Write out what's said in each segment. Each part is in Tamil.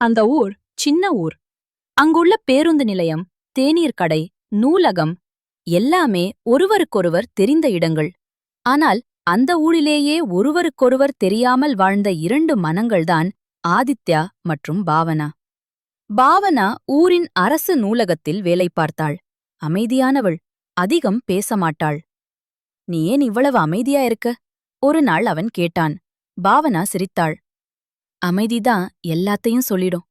அந்த ஊர் சின்ன ஊர். அங்குள்ள பேருந்து நிலையம், தேநீர் கடை, நூலகம் எல்லாமே ஒருவருக்கொருவர் தெரிந்த இடங்கள். ஆனால் அந்த ஊரிலேயே ஒருவருக்கொருவர் தெரியாமல் வாழ்ந்த இரண்டு மனங்கள்தான் ஆதித்யா மற்றும் பாவனா. பாவனா ஊரின் அரசு நூலகத்தில் வேலை பார்த்தாள். அமைதியானவள், அதிகம் பேசமாட்டாள். "நீ ஏன் இவ்வளவு அமைதியா இருக்க?" ஒரு நாள் அவன் கேட்டான். பாவனா சிரித்தாள். "அமைதிதான் எல்லாத்தையும் சொல்லிடும்."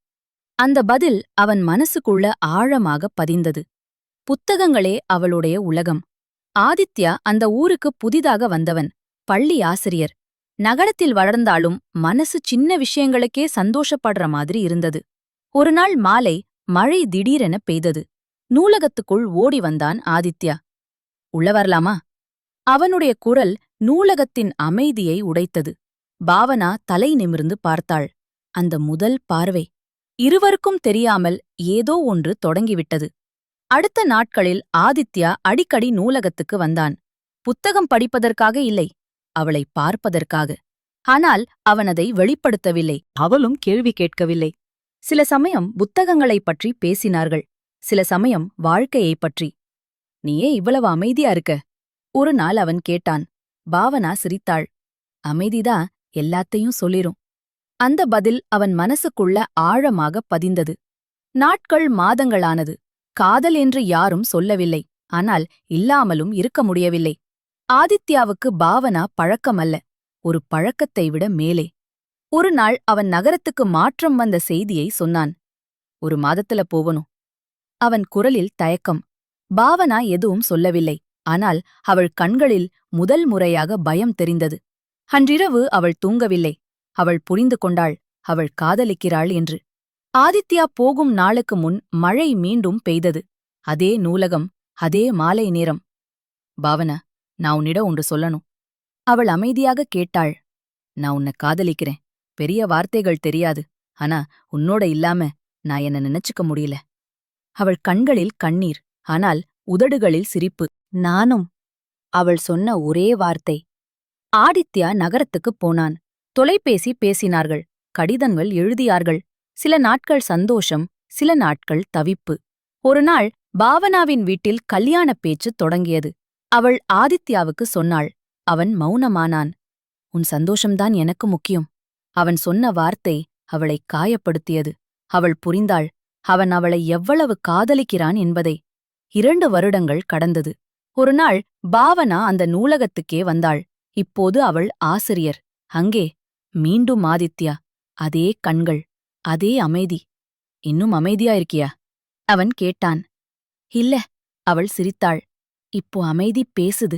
அந்த பதில் அவன் மனசுக்குள்ள ஆழமாக பதிந்தது. புத்தகங்களே அவளுடைய உலகம். ஆதித்யா அந்த ஊருக்கு புதிதாக வந்தவன், பள்ளி ஆசிரியர். நகரத்தில் வளர்ந்தாலும் மனசு சின்ன விஷயங்களுக்கே சந்தோஷப்படுற மாதிரி இருந்தது. ஒரு நாள் மாலை மழை திடீரென பெய்தது. நூலகத்துக்குள் ஓடி வந்தான் ஆதித்யா. "உள்ள வரலாமா?" அவனுடைய குரல் நூலகத்தின் அமைதியை உடைத்தது. பாவனா தலை நிமிர்ந்து பார்த்தாள். அந்த முதல் பார்வை. இருவருக்கும் தெரியாமல் ஏதோ ஒன்று தொடங்கிவிட்டது. அடுத்த நாட்களில் ஆதித்யா அடிக்கடி நூலகத்துக்கு வந்தான். புத்தகம் படிப்பதற்காக இல்லை, அவளை பார்ப்பதற்காக. ஆனால் அவன் அதை வெளிப்படுத்தவில்லை. அவளும் கேள்வி கேட்கவில்லை. சில சமயம் புத்தகங்களைப் பற்றி பேசினார்கள், சில சமயம் வாழ்க்கையைப் பற்றி. "நீ ஏன் இவ்வளவு அமைதியா இருக்க?" ஒரு நாள் அவன் கேட்டான். பாவனா சிரித்தாள். "அமைதிதான் எல்லாத்தையும் சொல்லிரும்." அந்த பதில் அவன் மனசுக்குள்ள ஆழமாக பதிந்தது. நாட்கள் மாதங்களானது. காதல் என்று யாரும் சொல்லவில்லை, ஆனால் இல்லாமலும் இருக்க முடியவில்லை. ஆதித்யாவுக்கு பாவனா பழக்கமல்ல, ஒரு பழக்கத்தை விட மேலே. ஒரு நாள் அவன் நகரத்துக்கு மாற்றம் வந்த செய்தியை சொன்னான். "1 மாதத்துல போகணும்." அவன் குரலில் தயக்கம். பாவனா எதுவும் சொல்லவில்லை, ஆனால் அவள் கண்களில் முதல் முறையாக பயம் தெரிந்தது. அன்றிரவு அவள் தூங்கவில்லை. அவள் புரிந்து கொண்டாள், அவள் காதலிக்கிறாள் என்று. ஆதித்யா போகும் நாளுக்கு முன் மழை மீண்டும் பெய்தது. அதே நூலகம், அதே மாலை நேரம். "பாவனா, நான் உன்னிடம் ஒன்று சொல்லணும்." அவள் அமைதியாக கேட்டாள். "நான் உன்னை காதலிக்கிறேன். பெரிய வார்த்தைகள் தெரியாது, ஆனா உன்னோட இல்லாம நான் என்ன நினைச்சுக்க முடியல." அவள் கண்களில் கண்ணீர், ஆனால் உதடுகளில் சிரிப்பு. "நானும்." அவள் சொன்ன ஒரே வார்த்தை. ஆதித்யா நகரத்துக்குப் போனான். தொலைபேசி பேசினார்கள், கடிதங்கள் எழுதியார்கள். சில நாட்கள் சந்தோஷம், சில நாட்கள் தவிப்பு. ஒரு நாள் பாவனாவின் வீட்டில் கல்யாணப் பேச்சு தொடங்கியது. அவள் ஆதித்யாவுக்கு சொன்னாள். அவன் மௌனமானான். "உன் சந்தோஷம்தான் எனக்கு முக்கியம்." அவன் சொன்ன வார்த்தை அவளை காயப்படுத்தியது. அவள் புரிந்தாள், அவன் அவளை எவ்வளவு காதலிக்கிறான் என்பதை. 2 வருடங்கள் கடந்தது. ஒரு நாள் பாவனா அந்த நூலகத்துக்கே வந்தாள். இப்போது அவள் ஆசிரியர். அங்கே மீண்டும் ஆதித்யா. அதே கண்கள், அதே அமைதி. "இன்னும் அமைதியா இருக்கியா?" அவன் கேட்டான். "இல்ல." அவள் சிரித்தாள். "இப்போ அமைதி பேசுது."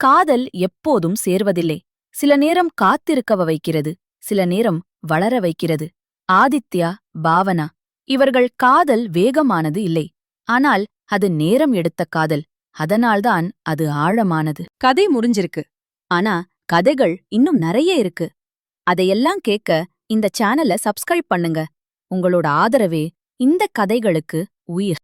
காதல் எப்போதும் சேர்வதில்லை. சில நேரம் காத்திருக்கவ வைக்கிறது, சில நேரம் வளர வைக்கிறது. ஆதித்யா, பாவனா இவர்கள் காதல் வேகமானது இல்லை, ஆனால் அது நேரம் எடுத்த காதல். அதனால்தான் அது ஆழமானது. கதை முடிஞ்சிருக்கு, ஆனா கதைகள் இன்னும் நிறைய இருக்கு. அதையெல்லாம் கேட்க இந்த சேனலை சப்ஸ்கிரைப் பண்ணுங்க. உங்களோட ஆதரவே இந்த கதைகளுக்கு உயிர்.